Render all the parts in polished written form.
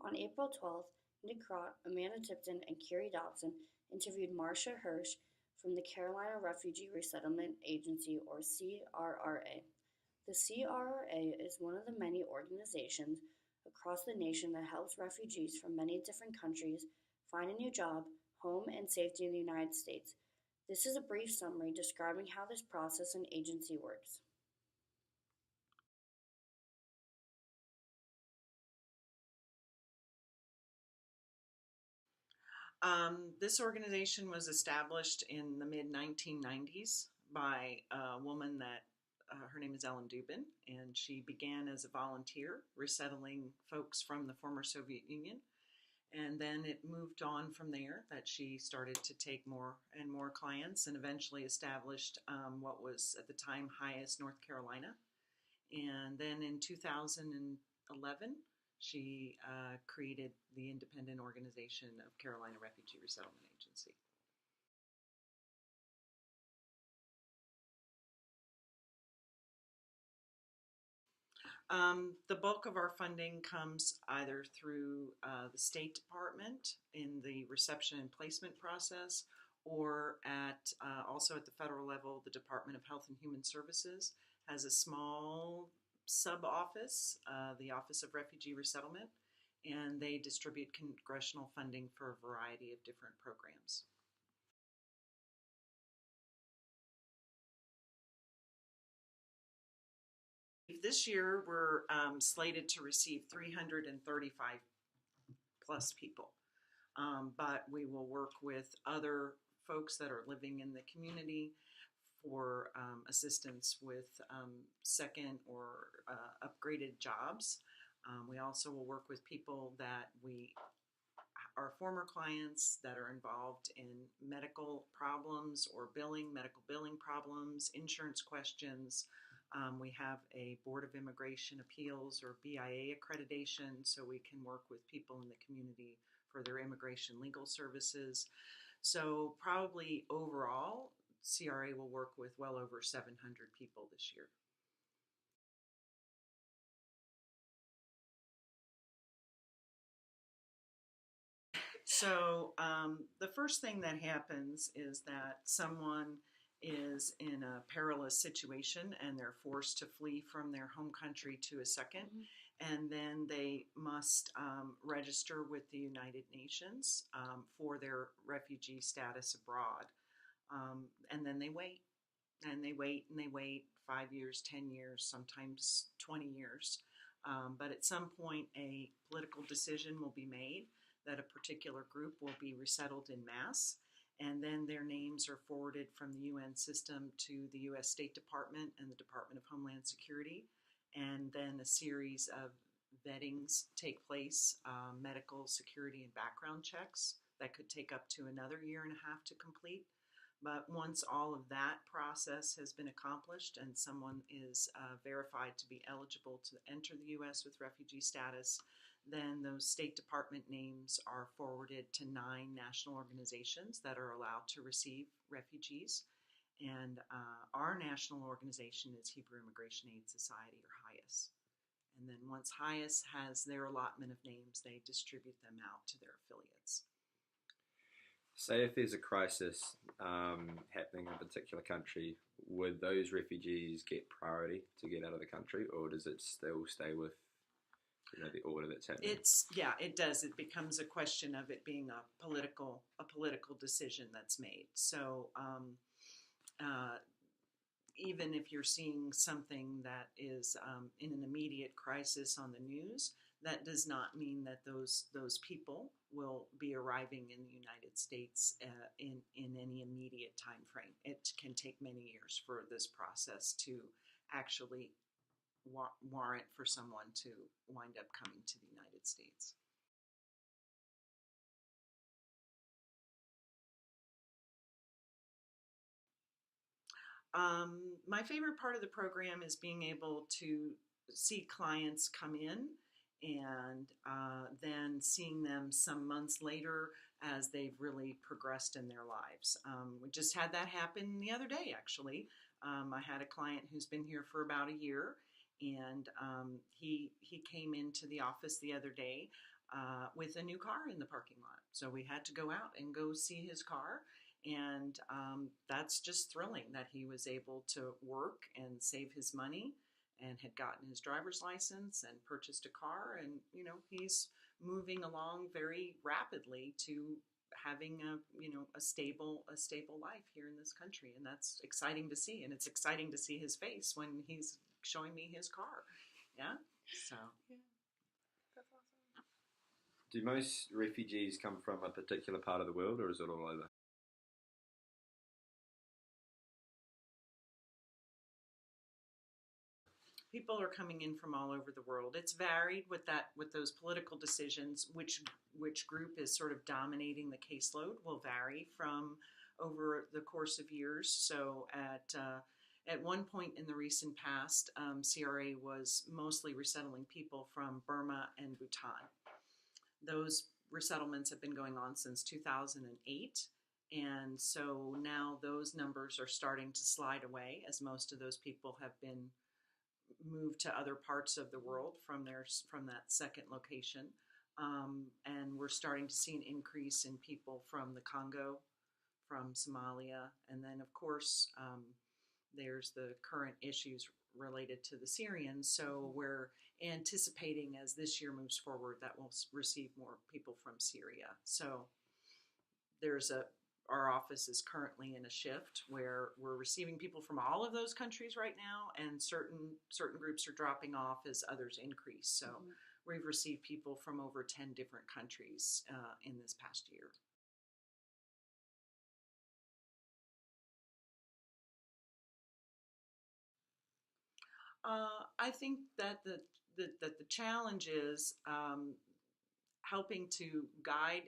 On April 12th, Nick Crott, Amanda Tipton, and Carrie Dobson interviewed Marcia Hirsch from the Carolina Refugee Resettlement Agency, or CRRA. The CRRA is one of the many organizations across the nation that helps refugees from many different countries find a new job, home, and safety in the United States. This is a brief summary describing how this process and agency works. This organization was established in the mid-1990s by a woman that her name is Ellen Dubin, and she began as a volunteer resettling folks from the former Soviet Union. And then it moved on from there, that she started to take more and more clients and eventually established what was at the time Highest, North Carolina. And then in 2011, she created the independent organization of Carolina Refugee Resettlement Agency. The bulk of our funding comes either through the State Department in the reception and placement process, or also at the federal level, the Department of Health and Human Services has a small sub-office, the Office of Refugee Resettlement, and they distribute congressional funding for a variety of different programs. This year, we're slated to receive 335 plus people, but we will work with other folks that are living in the community for assistance with second or upgraded jobs. We also will work with people that are former clients that are involved in medical problems or medical billing problems, insurance questions. We have a Board of Immigration Appeals or BIA accreditation, so we can work with people in the community for their immigration legal services. So probably overall, CRA will work with well over 700 people this year. So the first thing that happens is that someone is in a perilous situation and they're forced to flee from their home country to a second, and then they must register with the United Nations for their refugee status abroad. And then they wait, and they wait, and they wait 5 years, 10 years, sometimes 20 years. But at some point, a political decision will be made that a particular group will be resettled in mass, and then their names are forwarded from the UN system to the US State Department and the Department of Homeland Security, and then a series of vettings take place, medical, security, and background checks that could take up to another year and a half to complete. But once all of that process has been accomplished and someone is verified to be eligible to enter the U.S. with refugee status, then those State Department names are forwarded to 9 national organizations that are allowed to receive refugees. And our national organization is Hebrew Immigration Aid Society, or HIAS. And then once HIAS has their allotment of names, they distribute them out to their affiliates. Say if there's a crisis happening in a particular country, would those refugees get priority to get out of the country, or does it still stay with the order that's happening? It does. It becomes a question of it being a political decision that's made. So even if you're seeing something that is in an immediate crisis on the news, that does not mean that those people will be arriving in the United States in any immediate time frame. It can take many years for this process to actually warrant for someone to wind up coming to the United States. My favorite part of the program is being able to see clients come in and then seeing them some months later as they've really progressed in their lives. We just had that happen the other day, actually. I had a client who's been here for about a year, and he came into the office the other day. with a new car in the parking lot. So we had to go out and go see his car. And that's just thrilling that he was able to work and save his money and had gotten his driver's license and purchased a car. And, he's moving along very rapidly to having a stable life here in this country. And that's exciting to see. And it's exciting to see his face when he's showing me his car. Yeah. So. Yeah, that's awesome. Do most refugees come from a particular part of the world, or is it all over? People are coming in from all over the world. It's varied with those political decisions. Which group is sort of dominating the caseload will vary from over the course of years. So at one point in the recent past, CRA was mostly resettling people from Burma and Bhutan. Those resettlements have been going on since 2008. And so now those numbers are starting to slide away, as most of those people have been moved to other parts of the world from that second location. And we're starting to see an increase in people from the Congo, from Somalia, and then of course there's the current issues related to the Syrians. So we're anticipating, as this year moves forward, that we'll receive more people from Syria. So our office is currently in a shift where we're receiving people from all of those countries right now, and certain groups are dropping off as others increase. So we've received people from over 10 different countries in this past year. I think that the challenge is helping to guide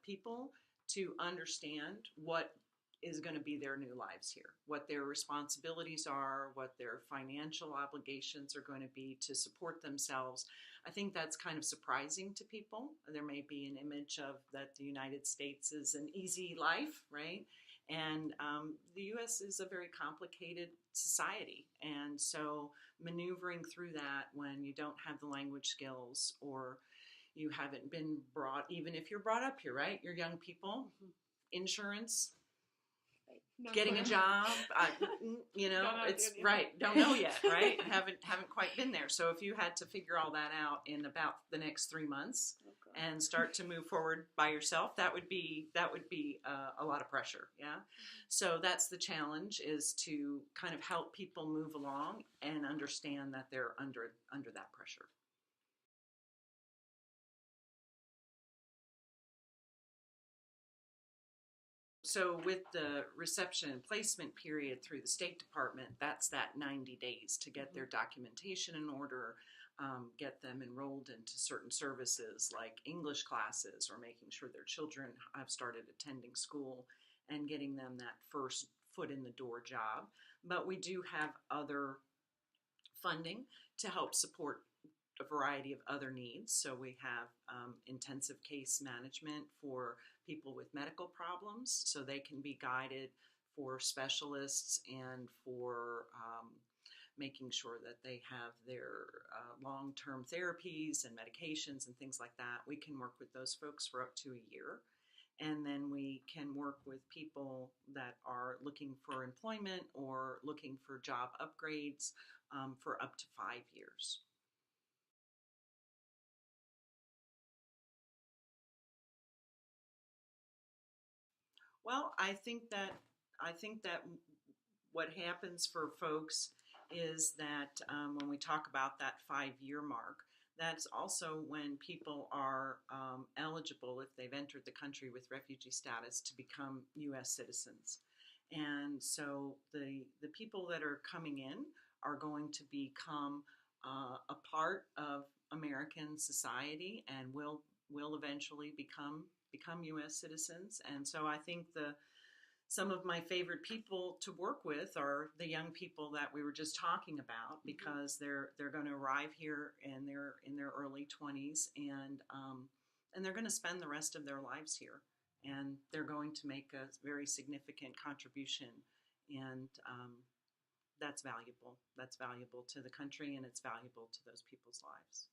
people to understand what is going to be their new lives here, what their responsibilities are, what their financial obligations are going to be to support themselves. I think that's kind of surprising to people. There may be an image of that the United States is an easy life, right? And the U.S. is a very complicated society. And so maneuvering through that when you don't have the language skills, or you haven't been brought, even if you're brought up here, right? You're young people, insurance, getting a job, it's right. Don't know yet, right? haven't quite been there. So if you had to figure all that out in about the next 3 months and start to move forward by yourself, that would be a lot of pressure. Yeah. So that's the challenge, is to kind of help people move along and understand that they're under that pressure. So with the reception and placement period through the State Department, that's that 90 days to get their documentation in order, get them enrolled into certain services like English classes, or making sure their children have started attending school and getting them that first foot in the door job. But we do have other funding to help support a variety of other needs. So we have intensive case management for people with medical problems, so they can be guided for specialists and for making sure that they have their long-term therapies and medications and things like that. We can work with those folks for up to a year. And then we can work with people that are looking for employment or looking for job upgrades for up to 5 years. Well, I think that what happens for folks is that when we talk about that 5-year mark, that's also when people are eligible, if they've entered the country with refugee status, to become U.S. citizens. And so the people that are coming in are going to become a part of American society and will eventually become U.S. citizens. And so I think some of my favorite people to work with are the young people that we were just talking about, because they're going to arrive here in their early 20s, and they're going to spend the rest of their lives here, and they're going to make a very significant contribution, and that's valuable. That's valuable to the country, and it's valuable to those people's lives.